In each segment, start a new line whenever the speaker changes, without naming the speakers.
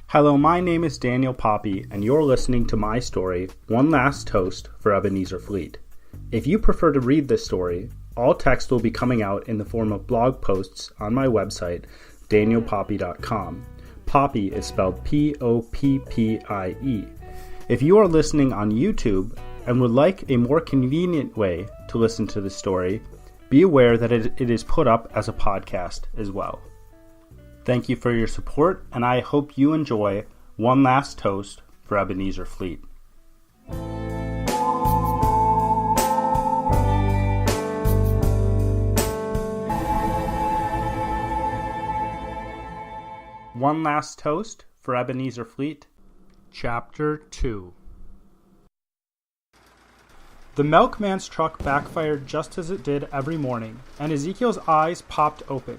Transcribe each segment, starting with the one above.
Hello, my name is Daniel Poppy, and you're listening to my story, One Last Toast for Ebenezer Fleet. If you prefer to read this story, all text will be coming out in the form of blog posts on my website, danielpoppy.com. Poppy is spelled P-O-P-P-I-E. If you are listening on YouTube and would like a more convenient way to listen to the story, be aware that it is put up as a podcast as well. Thank you for your support, and I hope you enjoy One Last Toast for Ebenezer Fleet. One Last Toast for Ebenezer Fleet, Chapter 2. The milkman's truck backfired just as it did every morning, and Ezekiel's eyes popped open.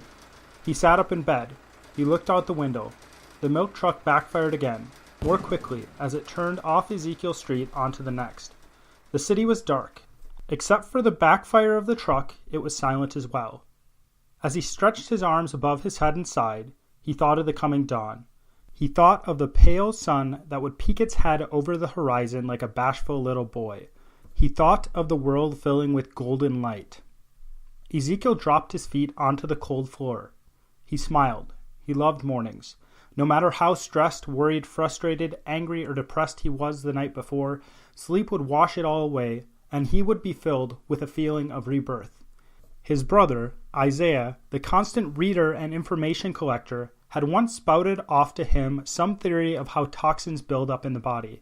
He sat up in bed. He looked out the window. The milk truck backfired again, more quickly, as it turned off Ezekiel Street onto the next. The city was dark. Except for the backfire of the truck, it was silent as well. As he stretched his arms above his head and sighed, he thought of the coming dawn. He thought of the pale sun that would peek its head over the horizon like a bashful little boy. He thought of the world filling with golden light. Ezekiel dropped his feet onto the cold floor. He smiled. He loved mornings. No matter how stressed, worried, frustrated, angry, or depressed he was the night before, sleep would wash it all away, and he would be filled with a feeling of rebirth. His brother, Isaiah, the constant reader and information collector, had once spouted off to him some theory of how toxins build up in the body.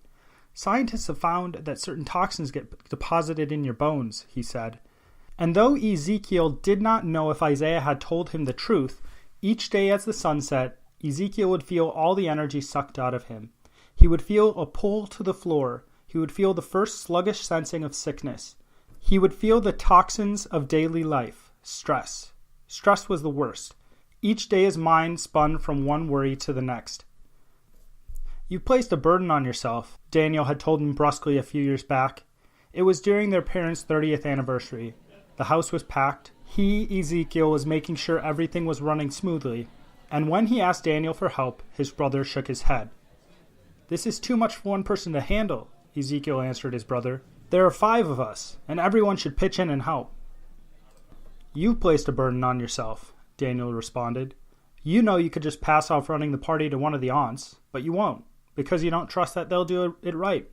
Scientists have found that certain toxins get deposited in your bones, he said. And though Ezekiel did not know if Isaiah had told him the truth, each day as the sun set, Ezekiel would feel all the energy sucked out of him. He would feel a pull to the floor. He would feel the first sluggish sensing of sickness. He would feel the toxins of daily life, stress. Stress was the worst. Each day his mind spun from one worry to the next. "You placed a burden on yourself," Daniel had told him brusquely a few years back. It was during their parents' 30th anniversary. The house was packed. He, Ezekiel, was making sure everything was running smoothly, and when he asked Daniel for help, his brother shook his head. "This is too much for one person to handle," Ezekiel answered his brother. "There are 5 of us, and everyone should pitch in and help." "You've placed a burden on yourself," Daniel responded. "You know you could just pass off running the party to one of the aunts, but you won't, because you don't trust that they'll do it right.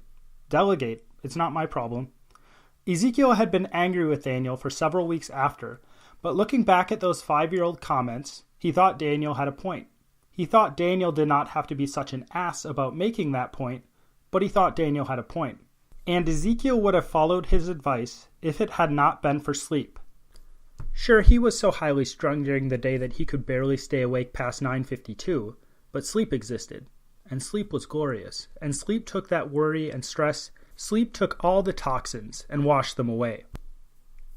Delegate. It's not my problem." Ezekiel had been angry with Daniel for several weeks after, but looking back at those 5-year-old comments, he thought Daniel had a point. He thought Daniel did not have to be such an ass about making that point, but he thought Daniel had a point. And Ezekiel would have followed his advice if it had not been for sleep. Sure, he was so highly strung during the day that he could barely stay awake past 9:52, but sleep existed, and sleep was glorious, and sleep took that worry and stress. Sleep took all the toxins and washed them away.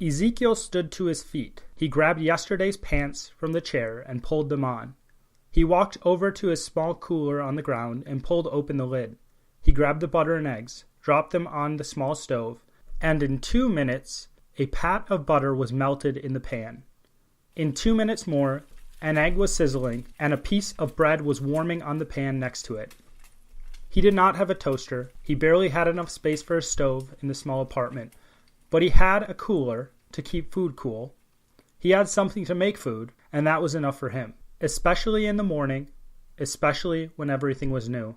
Ezekiel stood to his feet. He grabbed yesterday's pants from the chair and pulled them on. He walked over to his small cooler on the ground and pulled open the lid. He grabbed the butter and eggs, dropped them on the small stove, and in 2 minutes, a pat of butter was melted in the pan. In 2 minutes more, an egg was sizzling, and a piece of bread was warming on the pan next to it. He did not have a toaster. He barely had enough space for a stove in the small apartment, but he had a cooler to keep food cool. He had something to make food, and that was enough for him, especially in the morning, especially when everything was new.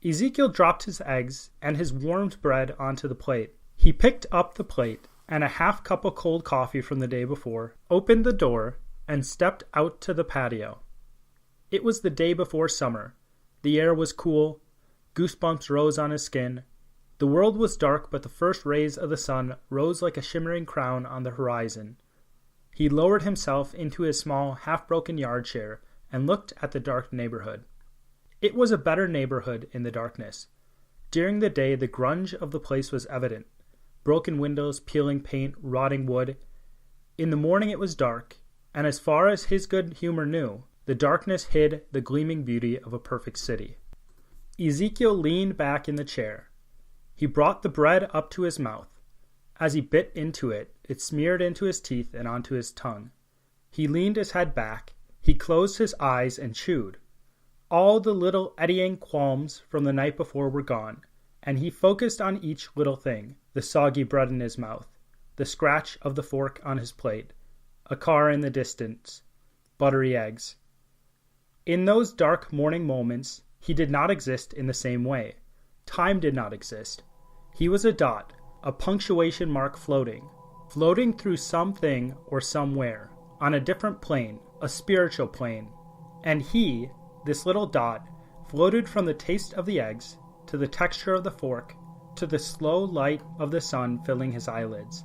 Ezekiel dropped his eggs and his warmed bread onto the plate. He picked up the plate and a half cup of cold coffee from the day before, opened the door, and stepped out to the patio. It was the day before summer. The air was cool. Goosebumps rose on his skin. The world was dark, but the first rays of the sun rose like a shimmering crown on the horizon. He lowered himself into his small, half-broken yard chair and looked at the dark neighborhood. It was a better neighborhood in the darkness. During the day, the grunge of the place was evident. Broken windows, peeling paint, rotting wood. In the morning it was dark, and as far as his good humor knew, the darkness hid the gleaming beauty of a perfect city. Ezekiel leaned back in the chair. He brought the bread up to his mouth. As he bit into it, it smeared into his teeth and onto his tongue. He leaned his head back. He closed his eyes and chewed. All the little eddying qualms from the night before were gone, and he focused on each little thing: the soggy bread in his mouth, the scratch of the fork on his plate, a car in the distance, buttery eggs. In those dark morning moments, he did not exist in the same way. Time did not exist. He was a dot, a punctuation mark floating through something or somewhere, on a different plane, a spiritual plane. And he, this little dot, floated from the taste of the eggs, to the texture of the fork, to the slow light of the sun filling his eyelids.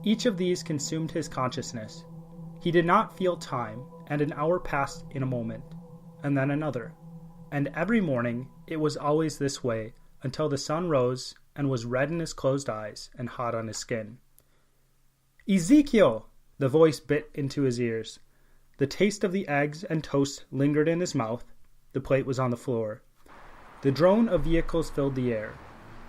Each of these consumed his consciousness. He did not feel time, and an hour passed in a moment, and then another. And every morning it was always this way, until the sun rose and was red in his closed eyes and hot on his skin. "Ezekiel!" The voice bit into his ears. The taste of the eggs and toast lingered in his mouth. The plate was on the floor. The drone of vehicles filled the air.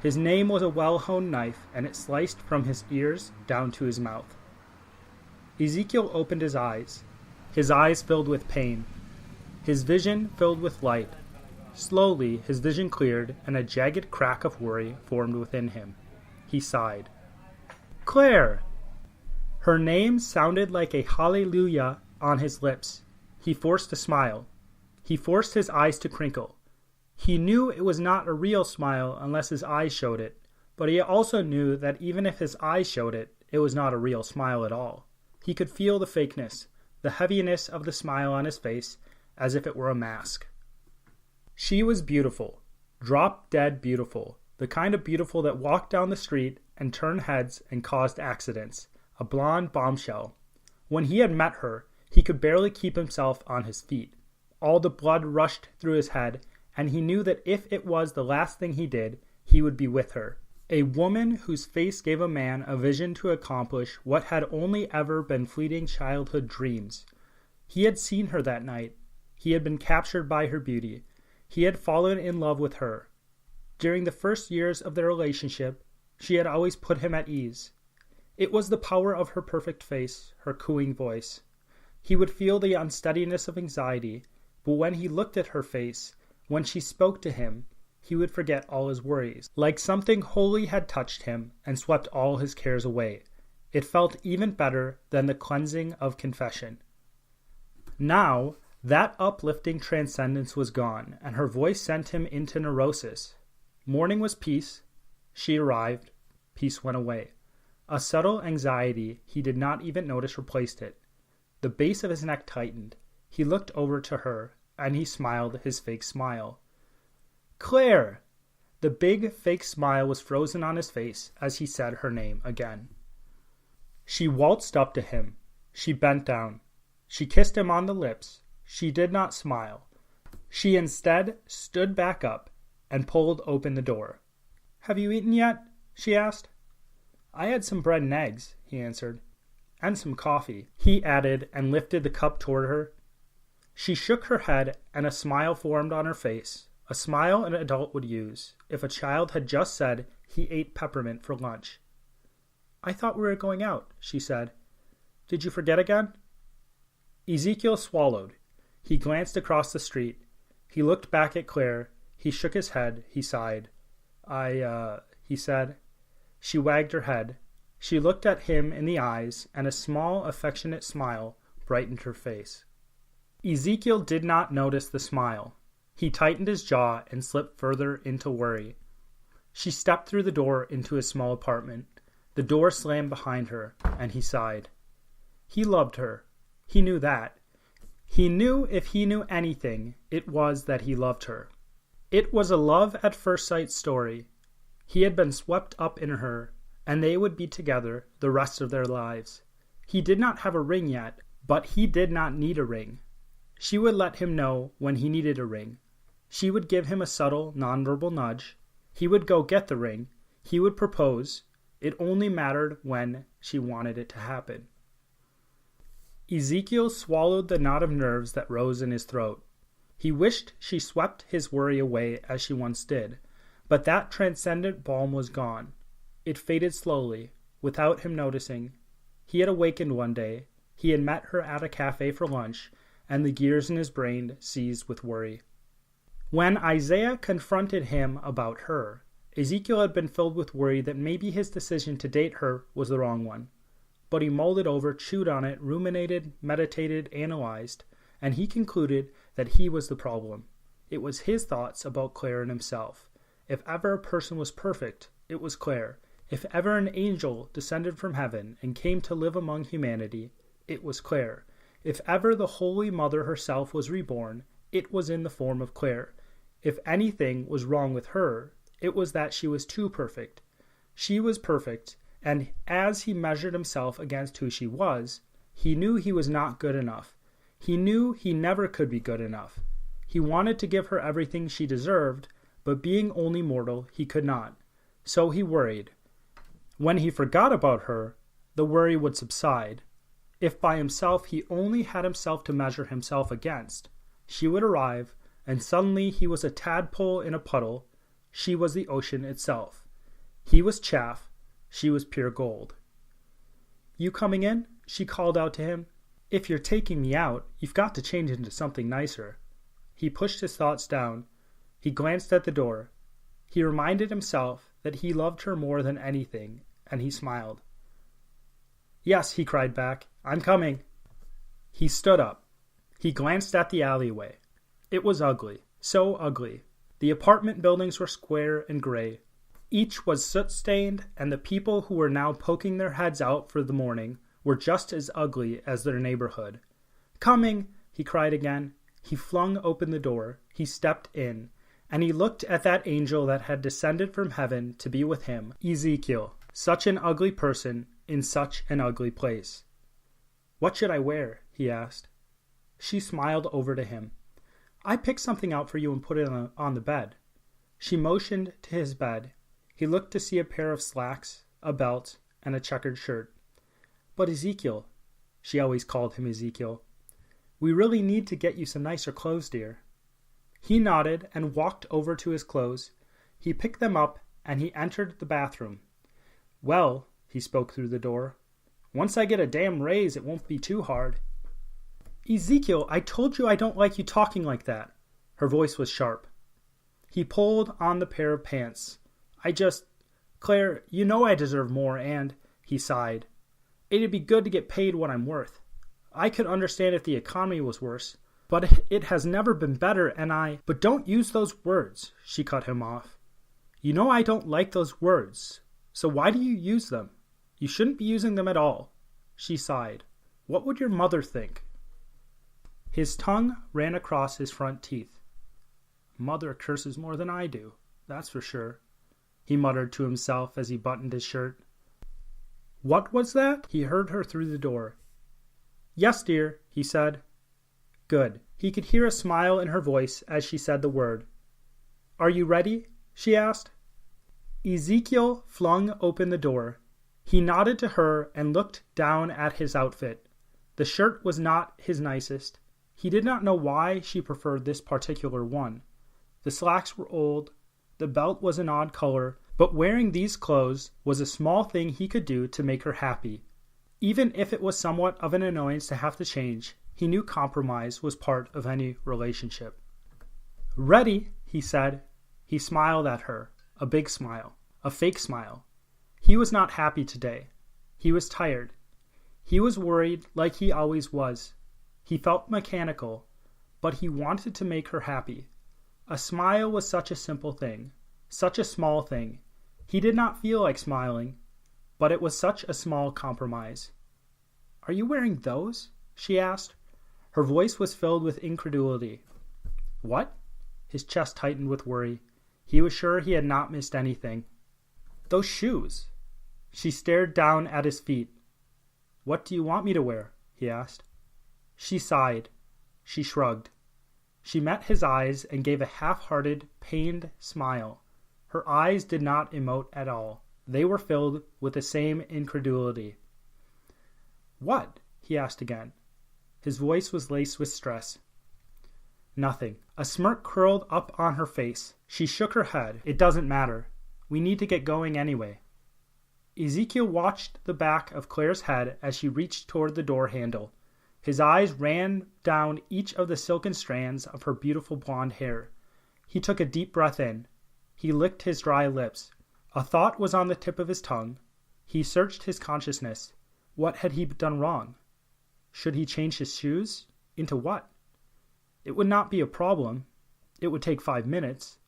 His name was a well-honed knife, and it sliced from his ears down to his mouth. Ezekiel opened his eyes filled with pain. His vision filled with light. Slowly his vision cleared, and a jagged crack of worry formed within him. He sighed. "Claire!" Her name sounded like a hallelujah on his lips. He forced a smile. He forced his eyes to crinkle. He knew it was not a real smile unless his eyes showed it, but he also knew that even if his eyes showed it, it was not a real smile at all. He could feel the fakeness, the heaviness of the smile on his face, as if it were a mask. She was beautiful, drop-dead beautiful, the kind of beautiful that walked down the street and turned heads and caused accidents, a blonde bombshell. When he had met her, he could barely keep himself on his feet. All the blood rushed through his head, and he knew that if it was the last thing he did, he would be with her. A woman whose face gave a man a vision to accomplish what had only ever been fleeting childhood dreams. He had seen her that night. He had been captured by her beauty. He had fallen in love with her. During the first years of their relationship, she had always put him at ease. It was the power of her perfect face, her cooing voice. He would feel the unsteadiness of anxiety, but when he looked at her face, when she spoke to him, he would forget all his worries. Like something holy had touched him and swept all his cares away. It felt even better than the cleansing of confession. Now, that uplifting transcendence was gone, and her voice sent him into neurosis. Morning was peace. She arrived. Peace went away. A subtle anxiety he did not even notice replaced it. The base of his neck tightened. He looked over to her, and he smiled his fake smile. "Claire!" The big fake smile was frozen on his face as he said her name again. She waltzed up to him. She bent down. She kissed him on the lips. She did not smile. She instead stood back up and pulled open the door. "Have you eaten yet?" she asked. "I had some bread and eggs," he answered. "And some coffee," he added, and lifted the cup toward her. She shook her head, and a smile formed on her face, a smile an adult would use if a child had just said he ate peppermint for lunch. "I thought we were going out," she said. "Did you forget again?" Ezekiel swallowed. He glanced across the street. He looked back at Claire. He shook his head. He sighed. He said. She wagged her head. She looked at him in the eyes, and a small, affectionate smile brightened her face. Ezekiel did not notice the smile. He tightened his jaw and slipped further into worry. She stepped through the door into his small apartment. The door slammed behind her, and he sighed. He loved her. He knew that. He knew if he knew anything, it was that he loved her. It was a love at first sight story. He had been swept up in her, and they would be together the rest of their lives. He did not have a ring yet, but he did not need a ring. She would let him know when he needed a ring. She would give him a subtle, nonverbal nudge. He would go get the ring. He would propose. It only mattered when she wanted it to happen. Ezekiel swallowed the knot of nerves that rose in his throat. He wished she swept his worry away as she once did, but that transcendent balm was gone. It faded slowly, without him noticing. He had awakened one day. He had met her at a cafe for lunch, and the gears in his brain seized with worry. When Isaiah confronted him about her, Ezekiel had been filled with worry that maybe his decision to date her was the wrong one. But he mulled it over, chewed on it, ruminated, meditated, analyzed, and he concluded that he was the problem. It was his thoughts about Claire and himself. If ever a person was perfect, it was Claire. If ever an angel descended from heaven and came to live among humanity, it was Claire. If ever the Holy Mother herself was reborn, it was in the form of Claire. If anything was wrong with her, it was that she was too perfect. She was perfect, and as he measured himself against who she was, he knew he was not good enough. He knew he never could be good enough. He wanted to give her everything she deserved, but being only mortal, he could not. So he worried. When he forgot about her, the worry would subside. If by himself he only had himself to measure himself against, she would arrive, and suddenly he was a tadpole in a puddle. She was the ocean itself. He was chaff. She was pure gold. "You coming in?" she called out to him. "If you're taking me out, you've got to change into something nicer." He pushed his thoughts down. He glanced at the door. He reminded himself that he loved her more than anything, and he smiled. "Yes," he cried back, "I'm coming." He stood up. He glanced at the alleyway. It was ugly, so ugly. The apartment buildings were square and gray. Each was soot-stained, and the people who were now poking their heads out for the morning were just as ugly as their neighborhood. "Coming!" he cried again. He flung open the door. He stepped in, and he looked at that angel that had descended from heaven to be with him, Ezekiel, such an ugly person in such an ugly place. "What should I wear?" he asked. She smiled over to him. "I picked something out for you and put it on the bed." She motioned to his bed. He looked to see a pair of slacks, a belt, and a checkered shirt. "But Ezekiel," she always called him Ezekiel, "we really need to get you some nicer clothes, dear." He nodded and walked over to his clothes. He picked them up and he entered the bathroom. "Well," he spoke through the door, "once I get a damn raise, it won't be too hard." "Ezekiel, I told you I don't like you talking like that." Her voice was sharp. He pulled on the pair of pants. Claire, you know I deserve more, and," he sighed, "it'd be good to get paid what I'm worth. I could understand if the economy was worse, but it has never been better, and But don't use those words," she cut him off. "You know I don't like those words, so why do you use them? You shouldn't be using them at all." She sighed. "What would your mother think?" His tongue ran across his front teeth. "Mother curses more than I do, that's for sure," he muttered to himself as he buttoned his shirt. "What was that?" He heard her through the door. "Yes, dear," he said. "Good." He could hear a smile in her voice as she said the word. "Are you ready?" she asked. Ezekiel flung open the door. He nodded to her and looked down at his outfit. The shirt was not his nicest. He did not know why she preferred this particular one. The slacks were old. The belt was an odd color, but wearing these clothes was a small thing he could do to make her happy. Even if it was somewhat of an annoyance to have to change, he knew compromise was part of any relationship. "Ready," he said. He smiled at her, a big smile, a fake smile. He was not happy today. He was tired. He was worried like he always was. He felt mechanical, but he wanted to make her happy. A smile was such a simple thing, such a small thing. He did not feel like smiling, but it was such a small compromise. "Are you wearing those?" she asked. Her voice was filled with incredulity. "What?" His chest tightened with worry. He was sure he had not missed anything. "Those shoes." She stared down at his feet. "What do you want me to wear?" he asked. She sighed. She shrugged. She met his eyes and gave a half-hearted, pained smile. Her eyes did not emote at all. They were filled with the same incredulity. "What?" he asked again. His voice was laced with stress. "Nothing." A smirk curled up on her face. She shook her head. "It doesn't matter. We need to get going anyway." Ezekiel watched the back of Claire's head as she reached toward the door handle. His eyes ran down each of the silken strands of her beautiful blonde hair. He took a deep breath in. He licked his dry lips. A thought was on the tip of his tongue. He searched his consciousness. What had he done wrong? Should he change his shoes? Into what? It would not be a problem. It would take 5 minutes.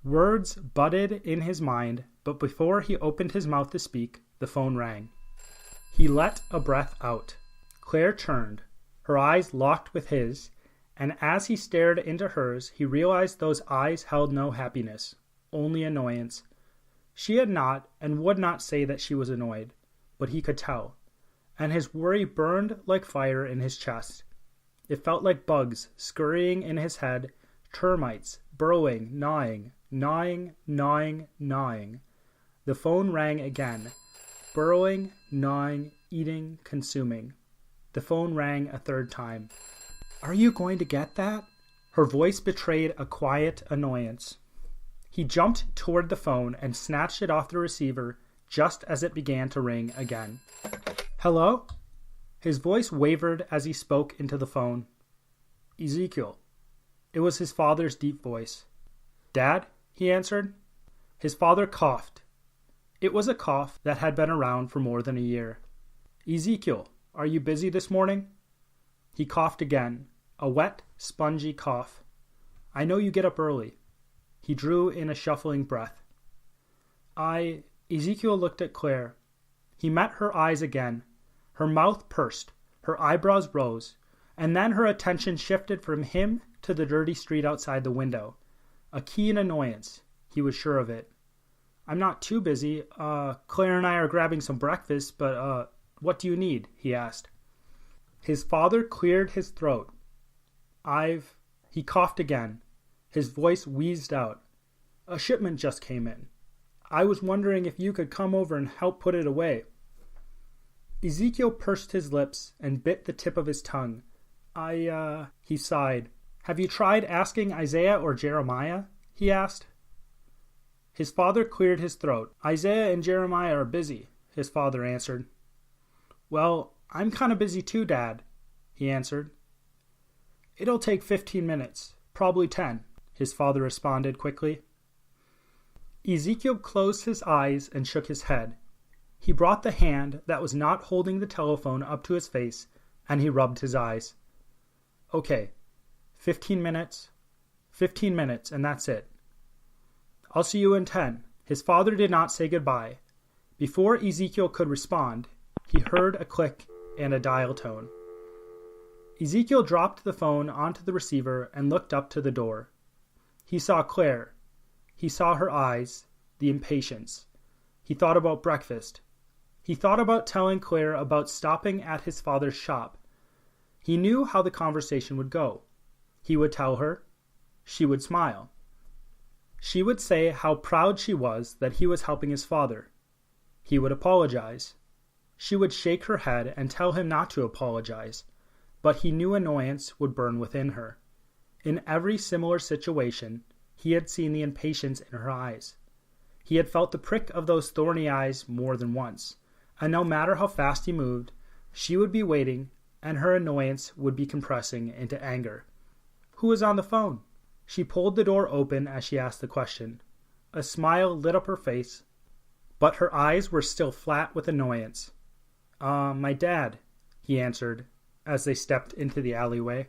Words budded in his mind, but before he opened his mouth to speak, the phone rang. He let a breath out. Claire turned. Her eyes locked with his, and as he stared into hers, he realized those eyes held no happiness, only annoyance. She had not and would not say that she was annoyed, but he could tell, and his worry burned like fire in his chest. It felt like bugs scurrying in his head, termites burrowing, gnawing. The phone rang again. Burrowing, gnawing, eating, consuming. The phone rang a third time. Are you going to get that? Her voice betrayed a quiet annoyance. He jumped toward the phone and snatched it off the receiver just as it began to ring again. Hello? His voice wavered as he spoke into the phone. Ezekiel. It was his father's deep voice. Dad? He answered. His father coughed. It was a cough that had been around for more than a year. Ezekiel, are you busy this morning? He coughed again, a wet, spongy cough. I know you get up early. He drew in a shuffling breath. Ezekiel looked at Claire. He met her eyes again. Her mouth pursed, her eyebrows rose, and then her attention shifted from him to the dirty street outside the window. A keen annoyance. He was sure of it. I'm not too busy. Claire and I are grabbing some breakfast, but, what do you need? He asked. His father cleared his throat. He coughed again. His voice wheezed out. A shipment just came in. I was wondering if you could come over and help put it away. Ezekiel pursed his lips and bit the tip of his tongue. He sighed. Have you tried asking Isaiah or Jeremiah? He asked. His father cleared his throat. Isaiah and Jeremiah are busy, his father answered. Well, I'm kind of busy too, Dad, he answered. It'll take 15 minutes, probably 10, his father responded quickly. Ezekiel closed his eyes and shook his head. He brought the hand that was not holding the telephone up to his face, and he rubbed his eyes. Okay, 15 minutes, and that's it. I'll see you in 10. His father did not say goodbye. Before Ezekiel could respond, he heard a click and a dial tone. Ezekiel dropped the phone onto the receiver and looked up to the door. He saw Claire. He saw her eyes, the impatience. He thought about breakfast. He thought about telling Claire about stopping at his father's shop. He knew how the conversation would go. He would tell her. She would smile. She would say how proud she was that he was helping his father. He would apologize. She would shake her head and tell him not to apologize, but he knew annoyance would burn within her. In every similar situation, he had seen the impatience in her eyes. He had felt the prick of those thorny eyes more than once, and no matter how fast he moved, she would be waiting, and her annoyance would be compressing into anger. Who was on the phone? She pulled the door open as she asked the question. A smile lit up her face, but her eyes were still flat with annoyance. My dad, he answered, as they stepped into the alleyway.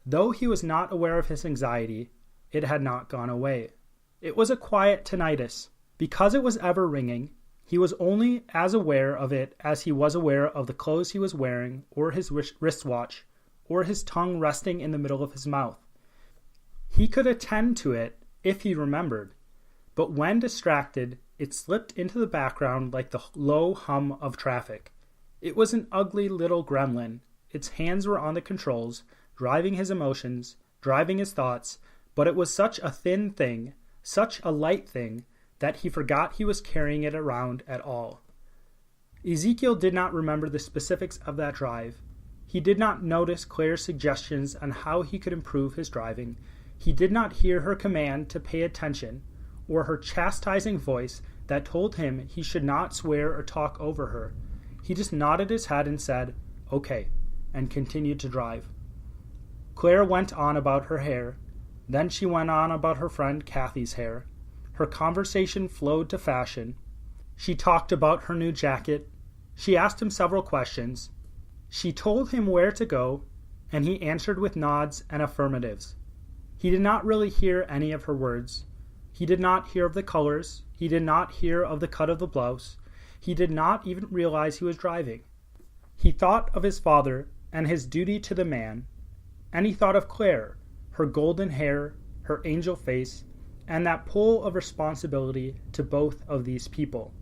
Though he was not aware of his anxiety, it had not gone away. It was a quiet tinnitus. Because it was ever ringing, he was only as aware of it as he was aware of the clothes he was wearing, or his wristwatch, or his tongue resting in the middle of his mouth. He could attend to it if he remembered, but when distracted, it slipped into the background like the low hum of traffic. It was an ugly little gremlin. Its hands were on the controls, driving his emotions, driving his thoughts, but it was such a thin thing, such a light thing, that he forgot he was carrying it around at all. Ezekiel did not remember the specifics of that drive. He did not notice Claire's suggestions on how he could improve his driving. He did not hear her command to pay attention, or her chastising voice that told him he should not swear or talk over her. He just nodded his head and said, "Okay," and continued to drive. Claire went on about her hair. Then she went on about her friend Kathy's hair. Her conversation flowed to fashion. She talked about her new jacket. She asked him several questions. She told him where to go, and he answered with nods and affirmatives. He did not really hear any of her words. He did not hear of the colors. He did not hear of the cut of the blouse. He did not even realize he was driving. He thought of his father and his duty to the man, and he thought of Claire, her golden hair, her angel face, and that pull of responsibility to both of these people.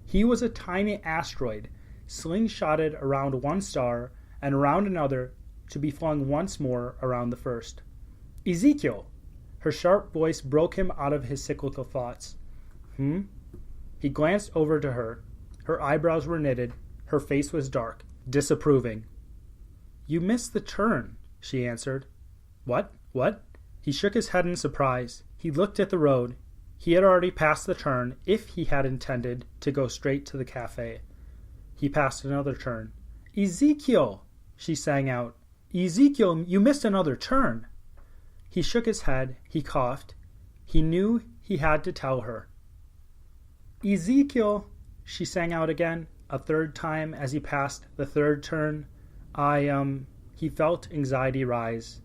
He was a tiny asteroid, slingshotted around one star and around another to be flung once more around the first. Ezekiel! Her sharp voice broke him out of his cyclical thoughts. He glanced over to her. Her eyebrows were knitted. Her face was dark, disapproving. You missed the turn, she answered. What? He shook his head in surprise. He looked at the road. He had already passed the turn if he had intended to go straight to the cafe. He passed another turn. Ezekiel! She sang out. Ezekiel, you missed another turn. He shook his head. He coughed. He knew he had to tell her. Ezekiel, she sang out again, a third time as he passed the third turn. He felt anxiety rise.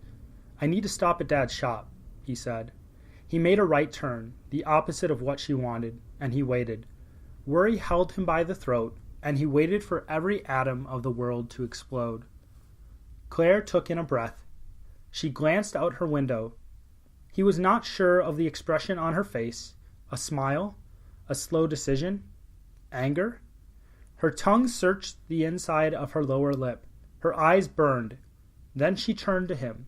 I need to stop at Dad's shop, he said. He made a right turn, the opposite of what she wanted, and he waited. Worry held him by the throat, and he waited for every atom of the world to explode. Claire took in a breath. She glanced out her window. He was not sure of the expression on her face. A smile? A slow decision? Anger? Her tongue searched the inside of her lower lip. Her eyes burned. Then she turned to him.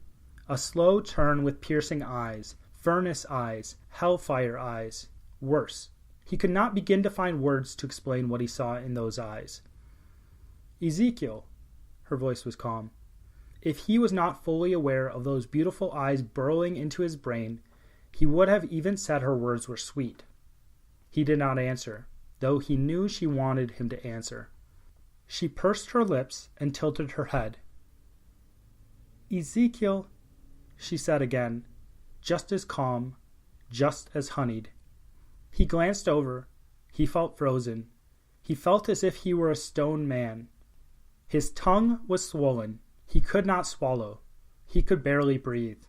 A slow turn with piercing eyes, furnace eyes, hellfire eyes. Worse. He could not begin to find words to explain what he saw in those eyes. Ezekiel, her voice was calm. If he was not fully aware of those beautiful eyes burrowing into his brain, he would have even said her words were sweet. He did not answer, though he knew she wanted him to answer. She pursed her lips and tilted her head. Ezekiel, she said again, just as calm, just as honeyed. He glanced over. He felt frozen. He felt as if he were a stone man. His tongue was swollen. He could not swallow. He could barely breathe.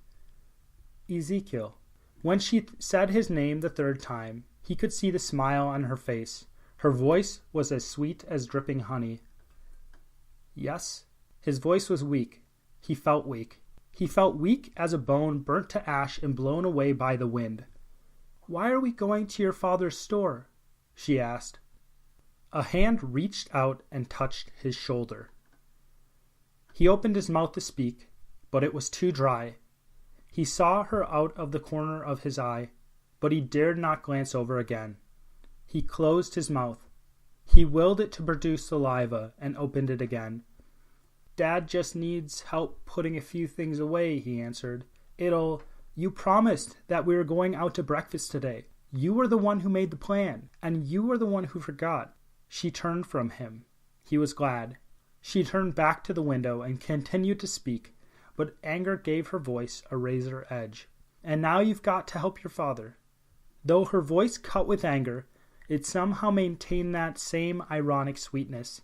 Ezekiel. When she said his name the third time, he could see the smile on her face. Her voice was as sweet as dripping honey. Yes? His voice was weak. He felt weak. He felt weak as a bone burnt to ash and blown away by the wind. Why are we going to your father's store? She asked. A hand reached out and touched his shoulder. He opened his mouth to speak, but it was too dry. He saw her out of the corner of his eye, but he dared not glance over again. He closed his mouth. He willed it to produce saliva and opened it again. Dad just needs help putting a few things away, he answered. You promised that we were going out to breakfast today. You were the one who made the plan, and you were the one who forgot. She turned from him. He was glad. She turned back to the window and continued to speak, but anger gave her voice a razor edge. And now you've got to help your father. Though her voice cut with anger, it somehow maintained that same ironic sweetness.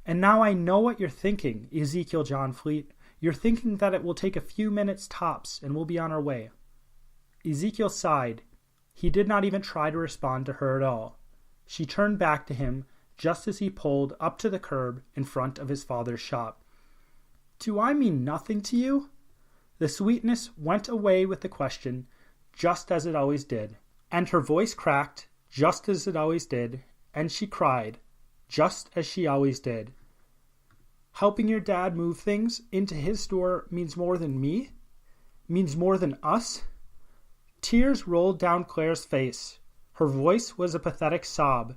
And now I know what you're thinking, Ezekiel John Fleet. You're thinking that it will take a few minutes tops and we'll be on our way. Ezekiel sighed. He did not even try to respond to her at all. She turned back to him just as he pulled up to the curb in front of his father's shop. Do I mean nothing to you? The sweetness went away with the question, just as it always did. And her voice cracked, just as it always did, and she cried, just as she always did. Helping your dad move things into his store means more than me? Means more than us? Tears rolled down Claire's face. Her voice was a pathetic sob.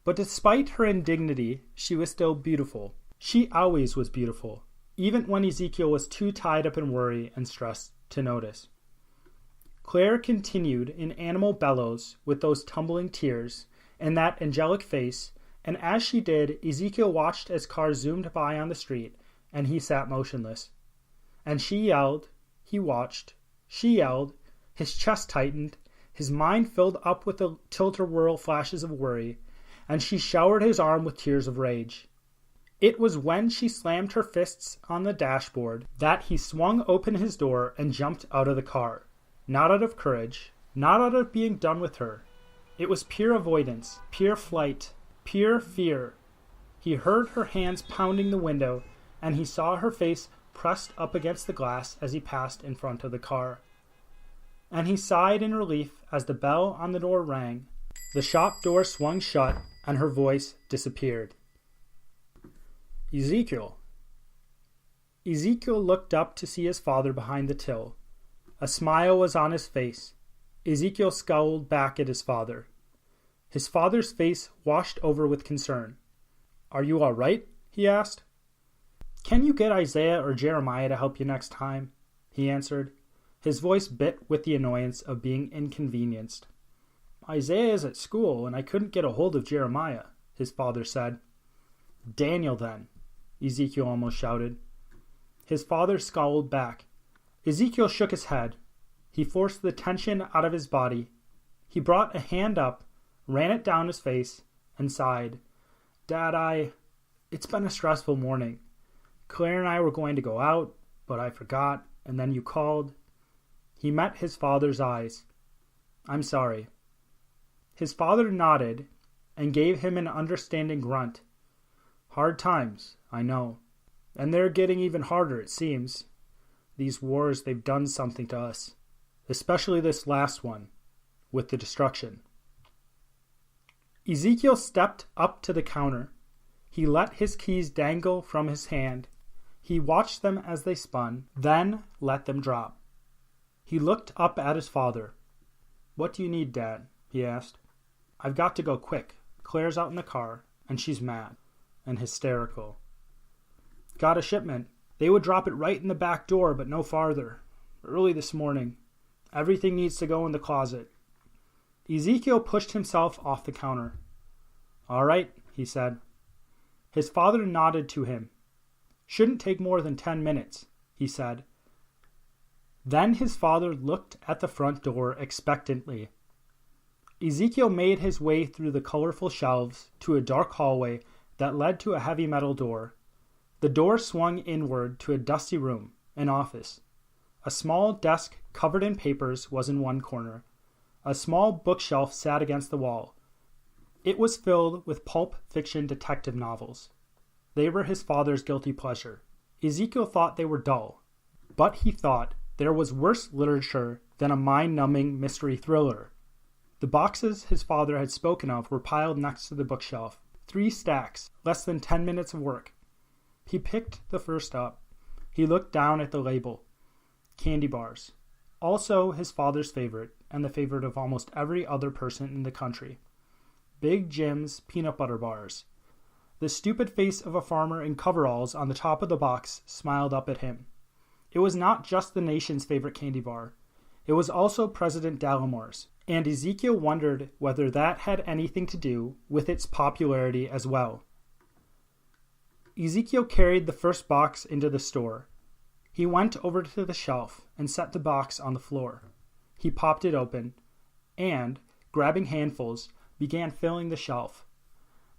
But despite her indignity, she was still beautiful. She always was beautiful, even when Ezekiel was too tied up in worry and stress to notice. Claire continued in animal bellows with those tumbling tears and that angelic face, and as she did, Ezekiel watched as cars zoomed by on the street, and he sat motionless. And she yelled, he watched. She yelled, His chest tightened, his mind filled up with the tilt-a-whirl flashes of worry, and she showered his arm with tears of rage. It was when she slammed her fists on the dashboard that he swung open his door and jumped out of the car. Not out of courage, not out of being done with her. It was pure avoidance, pure flight, pure fear. He heard her hands pounding the window, and he saw her face pressed up against the glass as he passed in front of the car. And he sighed in relief as the bell on the door rang. The shop door swung shut, and her voice disappeared. Ezekiel. Ezekiel looked up to see his father behind the till. A smile was on his face. Ezekiel scowled back at his father. His father's face washed over with concern. "Are you all right?" he asked. "Can you get Isaiah or Jeremiah to help you next time?" he answered. His voice bit with the annoyance of being inconvenienced. "Isaiah is at school, and I couldn't get a hold of Jeremiah," his father said. "Daniel, then," Ezekiel almost shouted. His father scowled back. Ezekiel shook his head. He forced the tension out of his body. He brought a hand up, ran it down his face, and sighed. "Dad, it's been a stressful morning. Claire and I were going to go out, but I forgot, and then you called." He met his father's eyes. "I'm sorry." His father nodded and gave him an understanding grunt. "Hard times, I know. And they're getting even harder, it seems. These wars, they've done something to us. Especially this last one, with the destruction." Ezekiel stepped up to the counter. He let his keys dangle from his hand. He watched them as they spun, then let them drop. He looked up at his father. "What do you need, Dad?" he asked. "I've got to go quick. Claire's out in the car, and she's mad and hysterical." "Got a shipment. They would drop it right in the back door, but no farther. Early this morning. Everything needs to go in the closet." Ezekiel pushed himself off the counter. "All right," he said. His father nodded to him. "Shouldn't take more than 10 minutes, he said. Then his father looked at the front door expectantly. Ezekiel made his way through the colorful shelves to a dark hallway that led to a heavy metal door. The door swung inward to a dusty room, an office. A small desk covered in papers was in one corner. A small bookshelf sat against the wall. It was filled with pulp fiction detective novels. They were his father's guilty pleasure. Ezekiel thought they were dull, but he thought there was worse literature than a mind-numbing mystery thriller. The boxes his father had spoken of were piled next to the bookshelf. 3 stacks, less than 10 minutes of work. He picked the first up. He looked down at the label. Candy bars. Also his father's favorite, and the favorite of almost every other person in the country. Big Jim's peanut butter bars. The stupid face of a farmer in coveralls on the top of the box smiled up at him. It was not just the nation's favorite candy bar. It was also President Dallimore's, and Ezekiel wondered whether that had anything to do with its popularity as well. Ezekiel carried the first box into the store. He went over to the shelf and set the box on the floor. He popped it open and, grabbing handfuls, began filling the shelf.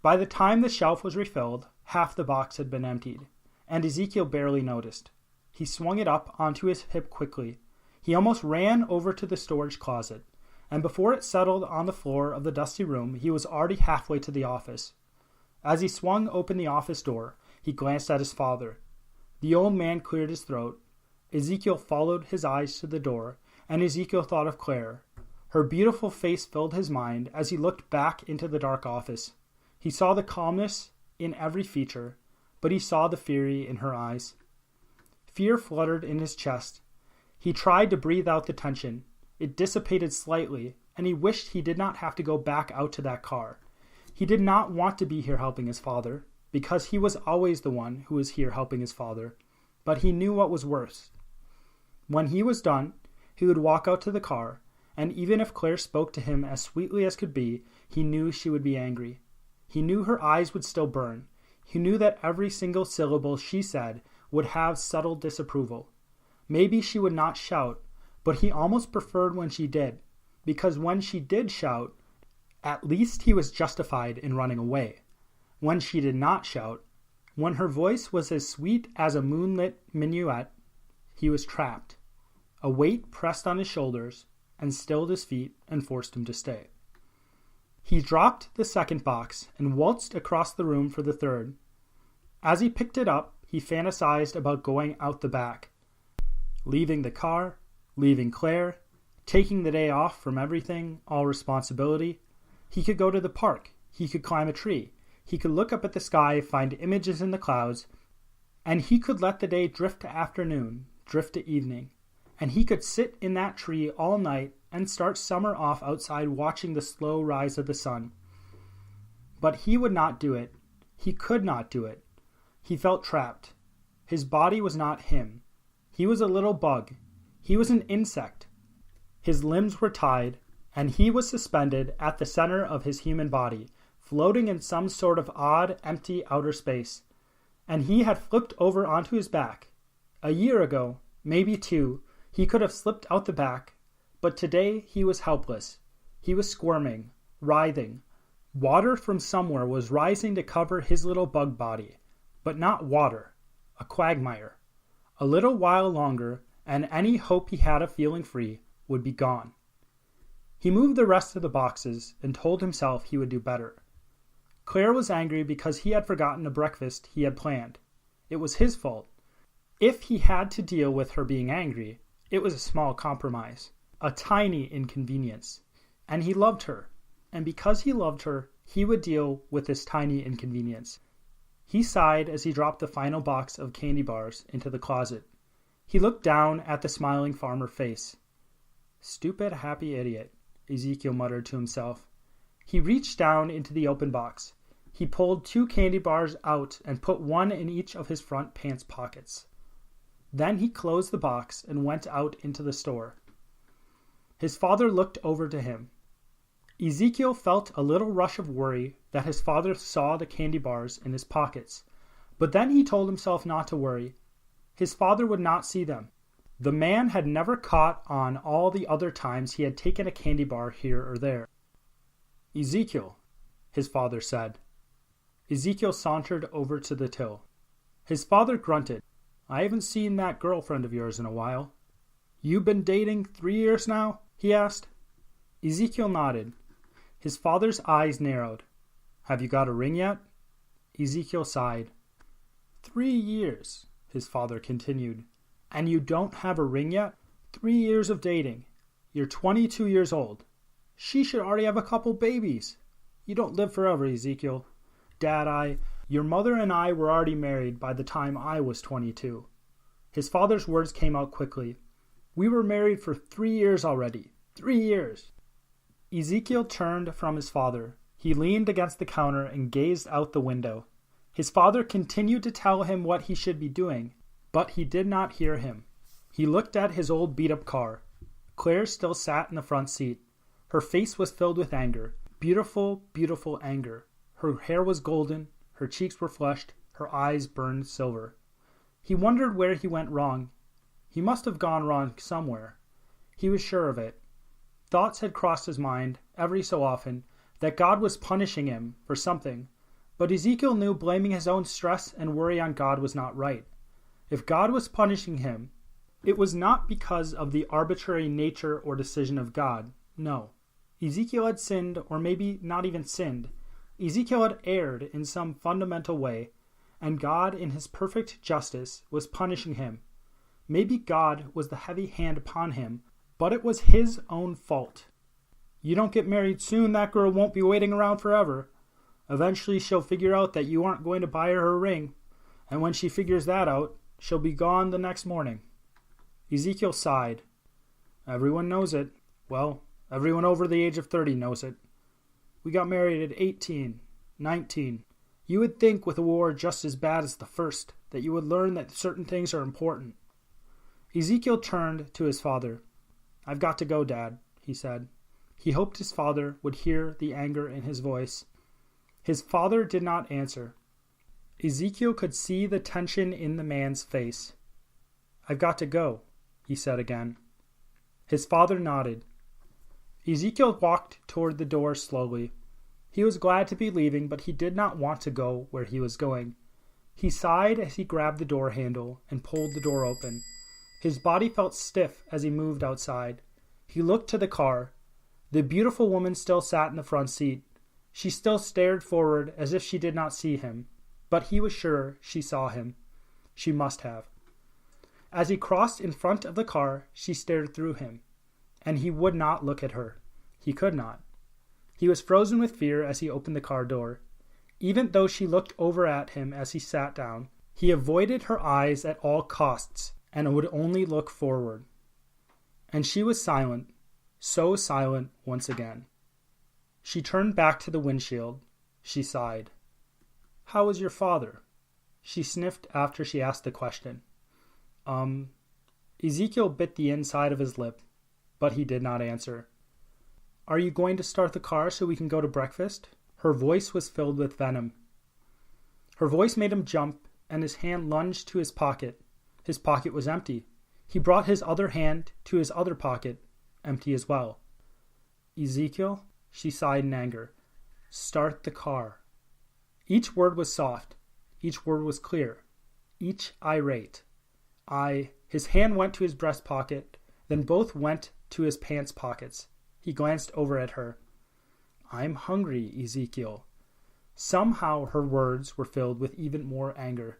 By the time the shelf was refilled, half the box had been emptied, and Ezekiel barely noticed. He swung it up onto his hip quickly. He almost ran over to the storage closet, and before it settled on the floor of the dusty room, he was already halfway to the office. As he swung open the office door, he glanced at his father. The old man cleared his throat. Ezekiel followed his eyes to the door, and Ezekiel thought of Claire. Her beautiful face filled his mind as he looked back into the dark office. He saw the calmness in every feature, but he saw the fury in her eyes. Fear fluttered in his chest. He tried to breathe out the tension. It dissipated slightly, and he wished he did not have to go back out to that car. He did not want to be here helping his father, because he was always the one who was here helping his father, but he knew what was worse. When he was done, he would walk out to the car, and even if Claire spoke to him as sweetly as could be, he knew she would be angry. He knew her eyes would still burn. He knew that every single syllable she said would have subtle disapproval. Maybe she would not shout, but he almost preferred when she did, because when she did shout, at least he was justified in running away. When she did not shout, when her voice was as sweet as a moonlit minuet, he was trapped. A weight pressed on his shoulders and stilled his feet and forced him to stay. He dropped the second box and waltzed across the room for the third. As he picked it up, he fantasized about going out the back, leaving the car, leaving Claire, taking the day off from everything, all responsibility. He could go to the park. He could climb a tree. He could look up at the sky, find images in the clouds, and he could let the day drift to afternoon, drift to evening. And he could sit in that tree all night and start summer off outside watching the slow rise of the sun. But he would not do it. He could not do it. He felt trapped. His body was not him. He was a little bug. He was an insect. His limbs were tied, and he was suspended at the center of his human body, floating in some sort of odd, empty outer space. And he had flipped over onto his back. A year ago, maybe 2, he could have slipped out the back, but today he was helpless. He was squirming, writhing. Water from somewhere was rising to cover his little bug body, but not water, a quagmire. A little while longer, and any hope he had of feeling free would be gone. He moved the rest of the boxes and told himself he would do better. Claire was angry because he had forgotten a breakfast he had planned. It was his fault. If he had to deal with her being angry, it was a small compromise, a tiny inconvenience. And he loved her, and because he loved her, he would deal with this tiny inconvenience. He sighed as he dropped the final box of candy bars into the closet. He looked down at the smiling farmer face. Stupid, happy idiot, Ezekiel muttered to himself. He reached down into the open box. He pulled 2 candy bars out and put one in each of his front pants pockets. Then he closed the box and went out into the store. His father looked over to him. Ezekiel felt a little rush of worry that his father saw the candy bars in his pockets, but then he told himself not to worry. His father would not see them. The man had never caught on all the other times he had taken a candy bar here or there. Ezekiel, his father said. Ezekiel sauntered over to the till. His father grunted. I haven't seen that girlfriend of yours in a while. You been dating 3 years now? He asked. Ezekiel nodded. His father's eyes narrowed. Have you got a ring yet? Ezekiel sighed. 3 years, his father continued. And you don't have a ring yet? 3 years of dating. You're 22 years old. She should already have a couple babies. You don't live forever, Ezekiel. Dad, your mother and I were already married by the time I was 22. His father's words came out quickly. We were married for 3 years already. 3 years. Ezekiel turned from his father. He leaned against the counter and gazed out the window. His father continued to tell him what he should be doing, but he did not hear him. He looked at his old beat-up car. Claire still sat in the front seat. Her face was filled with anger. Beautiful, beautiful anger. Her hair was golden. Her cheeks were flushed. Her eyes burned silver. He wondered where he went wrong. He must have gone wrong somewhere. He was sure of it. Thoughts had crossed his mind, every so often, that God was punishing him for something. But Ezekiel knew blaming his own stress and worry on God was not right. If God was punishing him, it was not because of the arbitrary nature or decision of God. No. Ezekiel had sinned, or maybe not even sinned. Ezekiel had erred in some fundamental way, and God, in his perfect justice, was punishing him. Maybe God was the heavy hand upon him, but it was his own fault. You don't get married soon, that girl won't be waiting around forever. Eventually she'll figure out that you aren't going to buy her a ring, and when she figures that out, she'll be gone the next morning. Ezekiel sighed. Everyone knows it. Well, everyone over the age of 30 knows it. We got married at 18, 19. You would think with a war just as bad as the first, that you would learn that certain things are important. Ezekiel turned to his father. I've got to go, Dad, he said. He hoped his father would hear the anger in his voice. His father did not answer. Ezekiel could see the tension in the man's face. I've got to go, he said again. His father nodded. Ezekiel walked toward the door slowly. He was glad to be leaving, but he did not want to go where he was going. He sighed as he grabbed the door handle and pulled the door open. His body felt stiff as he moved outside. He looked to the car. The beautiful woman still sat in the front seat. She still stared forward as if she did not see him, but he was sure she saw him. She must have. As he crossed in front of the car, she stared through him, and he would not look at her. He could not. He was frozen with fear as he opened the car door. Even though she looked over at him as he sat down, he avoided her eyes at all costs and would only look forward. And she was silent, so silent once again. She turned back to the windshield. She sighed. "How is your father?" She sniffed after she asked the question. Ezekiel bit the inside of his lip, but he did not answer. "Are you going to start the car so we can go to breakfast?" Her voice was filled with venom. Her voice made him jump, and his hand lunged to his pocket. His pocket was empty. He brought his other hand to his other pocket, empty as well. "Ezekiel," she sighed in anger, "start the car." Each word was soft. Each word was clear. Each irate. His hand went to his breast pocket, then both went to his pants pockets. He glanced over at her. "I'm hungry, Ezekiel." Somehow her words were filled with even more anger.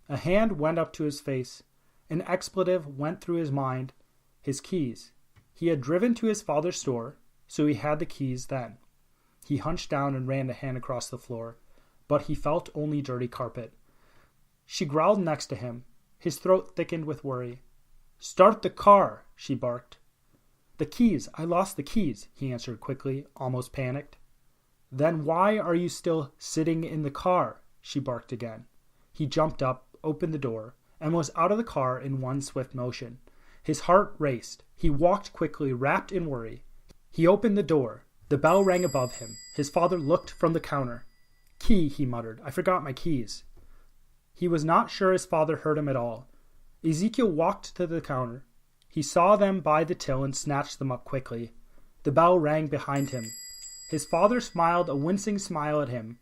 A hand went up to his face. An expletive went through his mind. His keys. He had driven to his father's store, so he had the keys then. He hunched down and ran a hand across the floor, but he felt only dirty carpet. She growled next to him. His throat thickened with worry. "Start the car," she barked. "The keys. I lost the keys," he answered quickly, almost panicked. "Then why are you still sitting in the car?" she barked again. He jumped up, opened the door, and was out of the car in one swift motion. His heart raced. He walked quickly, wrapped in worry. He opened the door. The bell rang above him. His father looked from the counter. "Key," he muttered. "I forgot my keys." He was not sure his father heard him at all. Ezekiel walked to the counter. He saw them by the till and snatched them up quickly. The bell rang behind him. His father smiled a wincing smile at him.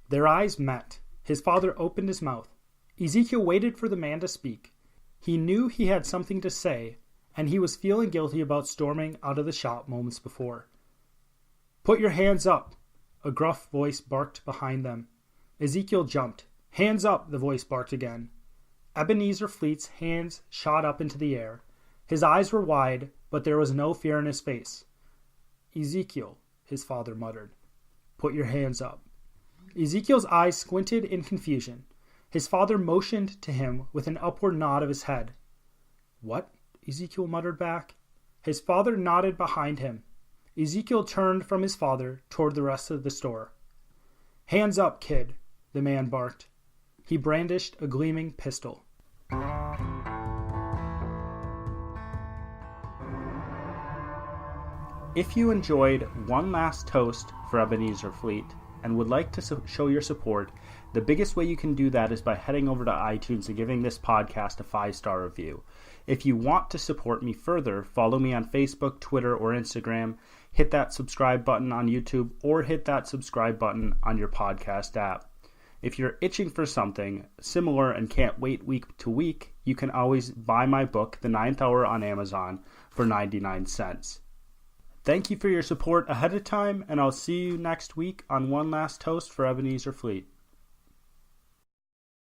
Their eyes met. His father opened his mouth. Ezekiel waited for the man to speak. He knew he had something to say, and he was feeling guilty about storming out of the shop moments before. "Put your hands up!" A gruff voice barked behind them. Ezekiel jumped. "Hands up!" the voice barked again. Ebenezer Fleet's hands shot up into the air. His eyes were wide, but there was no fear in his face. "Ezekiel," his father muttered, "put your hands up." Ezekiel's eyes squinted in confusion. His father motioned to him with an upward nod of his head. "What?" Ezekiel muttered back. His father nodded behind him. Ezekiel turned from his father toward the rest of the store. "Hands up, kid," the man barked. He brandished a gleaming pistol. If you enjoyed One Last Toast for Ebenezer Fleet and would like to show your support, the biggest way you can do that is by heading over to iTunes and giving this podcast a 5-star review. If you want to support me further, follow me on Facebook, Twitter, or Instagram. Hit that subscribe button on YouTube or hit that subscribe button on your podcast app. If you're itching for something similar and can't wait week to week, you can always buy my book, The Ninth Hour, on Amazon for 99 cents. Thank you for your support ahead of time, and I'll see you next week on One Last Toast for Ebenezer Fleet.